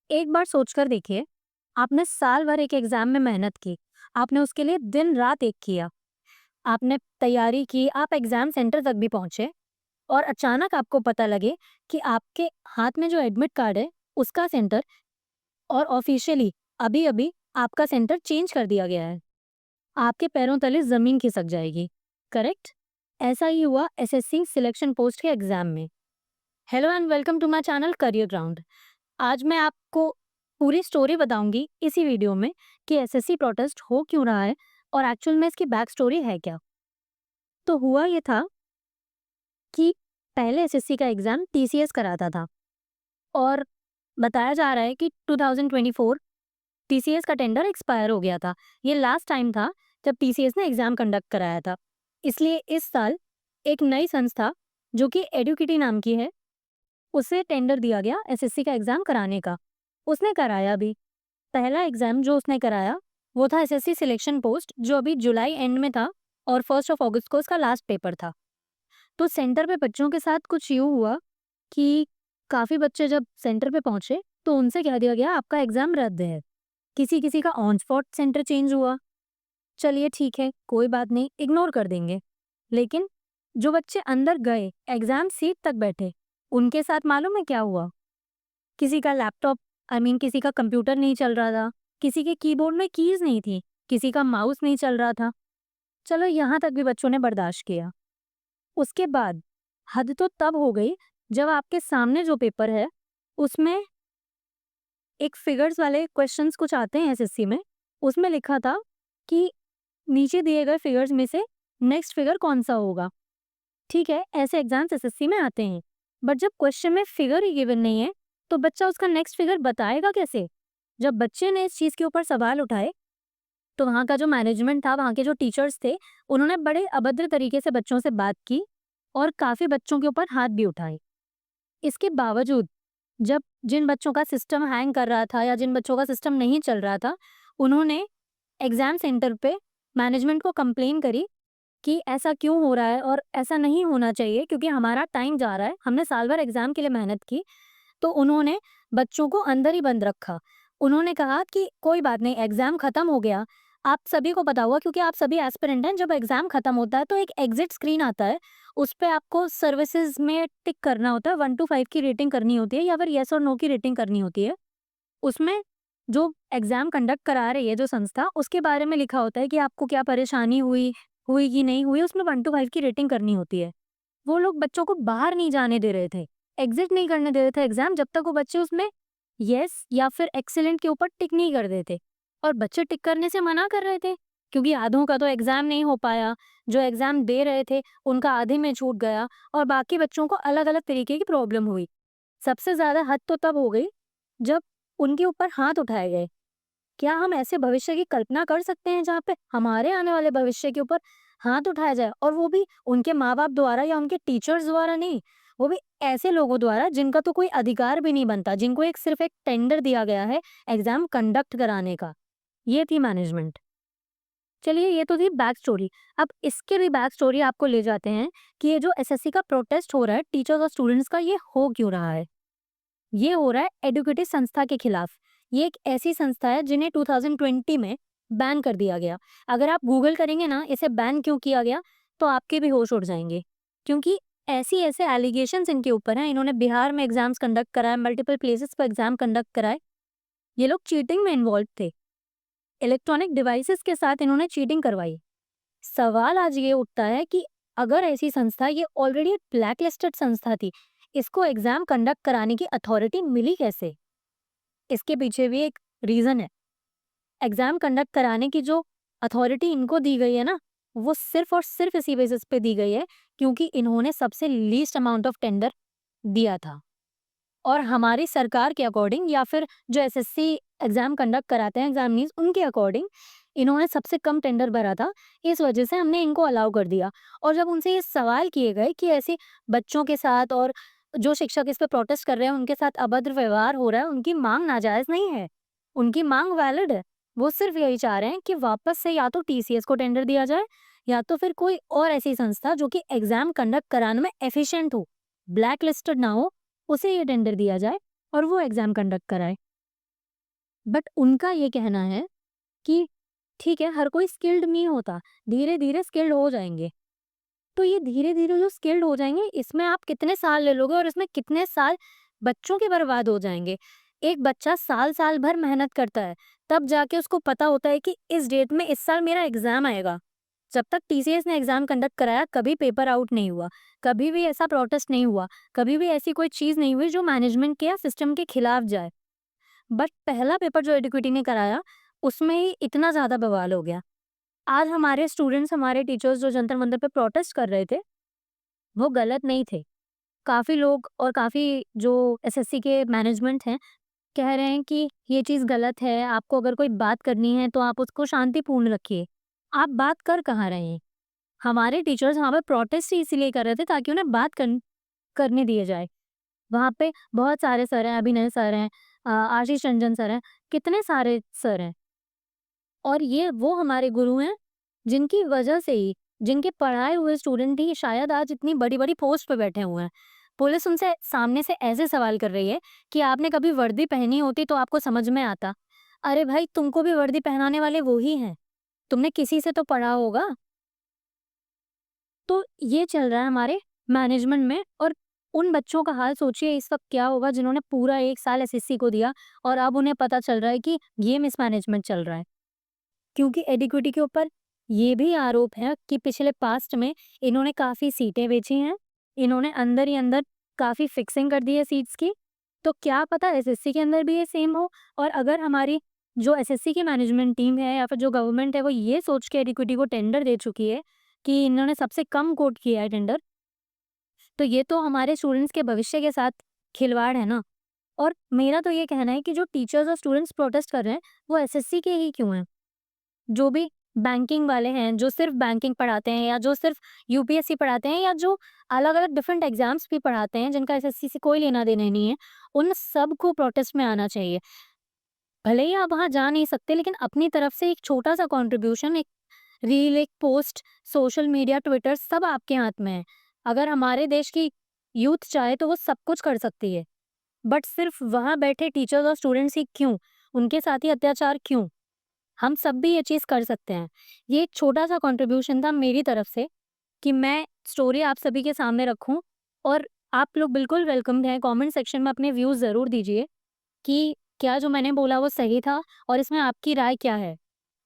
एक बार सोचकर देखिए, आपने साल भर एक एग्जाम में मेहनत की, आपने उसके लिए दिन रात एक किया, आपने तैयारी की, आप एग्जाम सेंटर तक भी पहुंचे और अचानक आपको पता लगे कि आपके हाथ में जो एडमिट कार्ड है, उसका सेंटर और ऑफिशियली अभी-अभी आपका सेंटर चेंज कर दिया गया है। आपके पैरों तले जमीन खिसक जाएगी, करेक्ट? ऐसा ही हुआ एसएससी सिलेक्शन पोस्ट के एग्जाम में। Hello and welcome to my channel Career Ground. आज मैं आपको पूरी स्टोरी बताऊंगी इसी वीडियो में कि एसएससी प्रोटेस्ट हो क्यों रहा है और एक्चुअल में इसकी बैक स्टोरी है क्या। तो हुआ ये था कि पहले एसएससी का एग्जाम टीसीएस कराता था और बताया जा रहा है कि 2024 टीसीएस का टेंडर एक्सपायर हो गया था। ये लास्ट टाइम था जब टीसीएस ने एग्जाम कंडक्ट कराया था। इसलिए इस साल एक नई संस्था जो कि एडुकिटी नाम की है, उसे टेंडर दिया गया एसएससी का एग्जाम कराने का। उसने कराया भी। पहला एग्जाम जो उसने कराया वो था एसएससी सिलेक्शन पोस्ट, जो अभी जुलाई एंड में था और 1 अगस्त को उसका लास्ट पेपर था। तो सेंटर पे बच्चों के साथ कुछ यूँ हुआ कि काफ़ी बच्चे जब सेंटर पे पहुंचे तो उनसे कह दिया गया आपका एग्जाम रद्द है। किसी किसी का ऑन स्पॉट सेंटर चेंज हुआ। चलिए ठीक है, कोई बात नहीं, इग्नोर कर देंगे। लेकिन जो बच्चे अंदर गए, एग्जाम सीट तक बैठे, उनके साथ मालूम है क्या हुआ? किसी का लैपटॉप किसी का कंप्यूटर नहीं चल रहा था, किसी के कीबोर्ड में कीज नहीं थी, किसी का माउस नहीं चल रहा था। चलो यहाँ तक भी बच्चों ने बर्दाश्त किया। उसके बाद हद तो तब हो गई जब आपके सामने जो पेपर है उसमें एक फिगर्स वाले क्वेश्चंस कुछ आते हैं एसएससी में। उसमें लिखा था कि नीचे दिए गए फिगर्स में से नेक्स्ट फिगर कौन सा होगा। ठीक है, ऐसे एग्जाम्स एसएससी में आते हैं, बट जब क्वेश्चन में फिगर ही गिवन नहीं है तो बच्चा उसका नेक्स्ट फिगर बताएगा कैसे? जब बच्चे ने इस चीज के ऊपर सवाल उठाए तो वहाँ का जो मैनेजमेंट था, वहाँ के जो टीचर्स थे, उन्होंने बड़े अभद्र तरीके से बच्चों से बात की और काफी बच्चों के ऊपर हाथ भी उठाए। इसके बावजूद जब जिन बच्चों का सिस्टम हैंग कर रहा था या जिन बच्चों का सिस्टम नहीं चल रहा था, उन्होंने एग्जाम सेंटर पे मैनेजमेंट को कंप्लेन करी कि ऐसा क्यों हो रहा है और ऐसा नहीं होना चाहिए क्योंकि हमारा टाइम जा रहा है, हमने साल भर एग्जाम के लिए मेहनत की। तो उन्होंने बच्चों को अंदर ही बंद रखा। उन्होंने कहा कि कोई बात नहीं, एग्जाम खत्म हो गया, आप सभी को पता हुआ क्योंकि आप सभी एस्पिरेंट हैं, जब एग्जाम खत्म होता है तो एक एग्जिट स्क्रीन आता है, उस पे आपको सर्विसेज में टिक करना होता है, 1 to 5 की रेटिंग करनी होती है या फिर येस और नो की रेटिंग करनी होती है। उसमें जो एग्जाम कंडक्ट करा रही है जो संस्था, उसके बारे में लिखा होता है कि आपको क्या परेशानी हुई, हुई कि नहीं हुई, उसमें 1 to 5 की रेटिंग करनी होती है। वो लोग बच्चों को बाहर नहीं जाने दे रहे थे, एग्जिट नहीं करने दे रहे थे एग्जाम, जब तक वो बच्चे उसमें येस या फिर एक्सीलेंट के ऊपर टिक नहीं कर देते। और बच्चे टिक करने से मना कर रहे थे क्योंकि आधों का तो एग्जाम नहीं हो पाया, जो एग्जाम दे रहे थे उनका आधे में छूट गया और बाकी बच्चों को अलग अलग तरीके की प्रॉब्लम हुई। सबसे ज्यादा हद तो तब हो गई जब उनके ऊपर हाथ उठाए गए। क्या हम ऐसे भविष्य की कल्पना कर सकते हैं जहाँ पे हमारे आने वाले भविष्य के ऊपर हाथ उठाया जाए, और वो भी उनके माँ बाप द्वारा या उनके टीचर्स द्वारा नहीं, वो भी ऐसे लोगों द्वारा जिनका तो कोई अधिकार भी नहीं बनता, जिनको एक सिर्फ एक टेंडर दिया गया है एग्जाम कंडक्ट कराने का। ये थी मैनेजमेंट। चलिए, ये तो थी बैक स्टोरी। अब इसके भी बैक स्टोरी आपको ले जाते हैं कि ये जो एसएससी का प्रोटेस्ट हो रहा है टीचर्स और स्टूडेंट्स का, ये हो क्यों रहा है। ये हो रहा है एडुकेटिव संस्था के खिलाफ। ये एक ऐसी संस्था है जिन्हें 2020 में बैन कर दिया गया। अगर आप गूगल करेंगे ना इसे बैन क्यों किया गया, तो आपके भी होश उड़ जाएंगे, क्योंकि ऐसी ऐसे एलिगेशंस इनके ऊपर हैं। इन्होंने बिहार में एग्जाम्स कंडक्ट कराए, मल्टीपल प्लेसेस पर एग्जाम कंडक्ट कराए। ये लोग चीटिंग में इन्वॉल्व थे, इलेक्ट्रॉनिक डिवाइसेस के साथ इन्होंने चीटिंग करवाई। सवाल आज ये उठता है कि अगर ऐसी संस्था, ये ऑलरेडी ब्लैक लिस्टेड संस्था थी, इसको एग्जाम कंडक्ट कराने की अथॉरिटी मिली कैसे? इसके पीछे भी एक रीजन है। एग्जाम कंडक्ट कराने की जो अथॉरिटी इनको दी गई है ना, वो सिर्फ और सिर्फ इसी बेसिस पे दी गई है क्योंकि इन्होंने सबसे लीस्ट अमाउंट ऑफ टेंडर दिया था। और हमारी सरकार के अकॉर्डिंग या फिर जो एसएससी एग्जाम कंडक्ट कराते हैं एग्जामिनीज, उनके अकॉर्डिंग इन्होंने सबसे कम टेंडर भरा था, इस वजह से हमने इनको अलाउ कर दिया। और जब उनसे ये सवाल किए गए कि ऐसे बच्चों के साथ और जो शिक्षक इस पे प्रोटेस्ट कर रहे हैं उनके साथ अभद्र व्यवहार हो रहा है, उनकी मांग नाजायज नहीं है, उनकी मांग वैलिड है। वो सिर्फ यही चाह रहे हैं कि वापस से या तो टीसीएस को टेंडर दिया जाए या तो फिर कोई और ऐसी संस्था जो कि एग्जाम कंडक्ट कराने में एफिशिएंट हो, ब्लैक लिस्टेड ना हो, उसे ये टेंडर दिया जाए और वो एग्जाम कंडक्ट कराए। बट उनका ये कहना है कि ठीक है, हर कोई स्किल्ड नहीं होता, धीरे-धीरे स्किल्ड हो जाएँगे। तो ये धीरे-धीरे जो स्किल्ड हो जाएँगे, इसमें आप कितने साल ले लोगे और इसमें कितने साल बच्चों के बर्बाद हो जाएँगे। एक बच्चा साल-साल भर मेहनत करता है, तब जाके उसको पता होता है कि इस डेट में इस साल मेरा एग्ज़ाम आएगा। जब तक टीसीएस ने एग्ज़ाम कंडक्ट कराया, कभी पेपर आउट नहीं हुआ, कभी भी ऐसा प्रोटेस्ट नहीं हुआ, कभी भी ऐसी कोई चीज़ नहीं हुई जो मैनेजमेंट के या सिस्टम के खिलाफ जाए। बट पहला पेपर जो एडुकेटी ने कराया, उसमें ही इतना ज़्यादा बवाल हो गया। आज हमारे स्टूडेंट्स, हमारे टीचर्स जो जंतर-मंतर पे प्रोटेस्ट कर रहे थे, वो गलत नहीं थे। काफ़ी लोग और काफ़ी जो एसएससी के मैनेजमेंट हैं, कह रहे हैं कि ये चीज़ गलत है, आपको अगर कोई बात करनी है तो आप उसको शांतिपूर्ण रखिए। आप बात कर कहाँ रहे हैं? हमारे टीचर्स वहाँ पे प्रोटेस्ट ही इसीलिए कर रहे थे ताकि उन्हें बात करने दिया जाए। वहाँ पे बहुत सारे सर हैं, अभिनय सर हैं, आशीष रंजन सर हैं, कितने सारे सर हैं। और ये वो हमारे गुरु हैं, जिनकी वजह से ही, जिनके पढ़ाए हुए स्टूडेंट ही शायद आज इतनी बड़ी-बड़ी पोस्ट पे बैठे हुए हैं। पुलिस उनसे सामने से ऐसे सवाल कर रही है कि आपने कभी वर्दी पहनी होती तो आपको समझ में आता। अरे भाई, तुमको भी वर्दी पहनाने वाले वो ही हैं। तुमने किसी से तो पढ़ा होगा। तो ये चल रहा है हमारे मैनेजमेंट में, और उन बच्चों का हाल सोचिए इस वक़्त क्या होगा जिन्होंने पूरा 1 साल एसएससी को दिया और अब उन्हें पता चल रहा है कि ये मिसमैनेजमेंट चल रहा है। क्योंकि एडिक्विटी के ऊपर ये भी आरोप है कि पिछले पास्ट में इन्होंने काफ़ी सीटें बेची हैं, इन्होंने अंदर ही अंदर काफ़ी फिक्सिंग कर दी है सीट्स की। तो क्या पता एसएससी के अंदर भी ये सेम हो, और अगर हमारी जो एसएससी की मैनेजमेंट टीम है या फिर जो गवर्नमेंट है वो ये सोच के एडिक्विटी को टेंडर दे चुकी है कि इन्होंने सबसे कम कोट किया है टेंडर, तो ये तो हमारे स्टूडेंट्स के भविष्य के साथ खिलवाड़ है ना। और मेरा तो ये कहना है कि जो टीचर्स और स्टूडेंट्स प्रोटेस्ट कर रहे हैं, वो एसएससी के ही क्यों हैं? जो भी बैंकिंग वाले हैं, जो सिर्फ़ बैंकिंग पढ़ाते हैं या जो सिर्फ़ यूपीएससी पढ़ाते हैं या जो अलग-अलग डिफरेंट एग्ज़ाम्स भी पढ़ाते हैं, जिनका एसएससी से कोई लेना-देना नहीं है, उन सबको प्रोटेस्ट में आना चाहिए। भले ही आप वहाँ जा नहीं सकते, लेकिन अपनी तरफ से एक छोटा-सा कॉन्ट्रिब्यूशन, एक रील, एक पोस्ट, सोशल मीडिया, ट्विटर सब आपके हाथ में है। अगर हमारे देश की यूथ चाहे तो वो सब कुछ कर सकती है, बट सिर्फ़ वहाँ बैठे टीचर्स और स्टूडेंट्स ही क्यों? उनके साथ ही अत्याचार क्यों? हम सब भी ये चीज़ कर सकते हैं। ये एक छोटा-सा कॉन्ट्रिब्यूशन था मेरी तरफ से कि मैं स्टोरी आप सभी के सामने रखूँ, और आप लोग बिल्कुल वेलकम्ड हैं, कमेंट सेक्शन में अपने व्यूज़ ज़रूर दीजिए कि क्या जो मैंने बोला वो सही था और इसमें आपकी राय क्या है?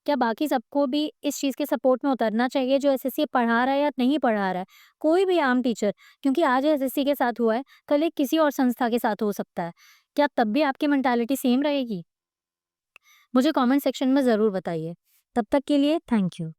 क्या बाकी सबको भी इस चीज़ के सपोर्ट में उतरना चाहिए जो एसएससी पढ़ा रहा है या नहीं पढ़ा रहा है? कोई भी आम टीचर, क्योंकि आज एसएससी के साथ हुआ है, कल ये किसी और संस्था के साथ हो सकता है। क्या तब भी आपकी मेंटालिटी सेम रहेगी? मुझे कमेंट सेक्शन में ज़रूर बताइए। तब तक के लिए थैंक यू।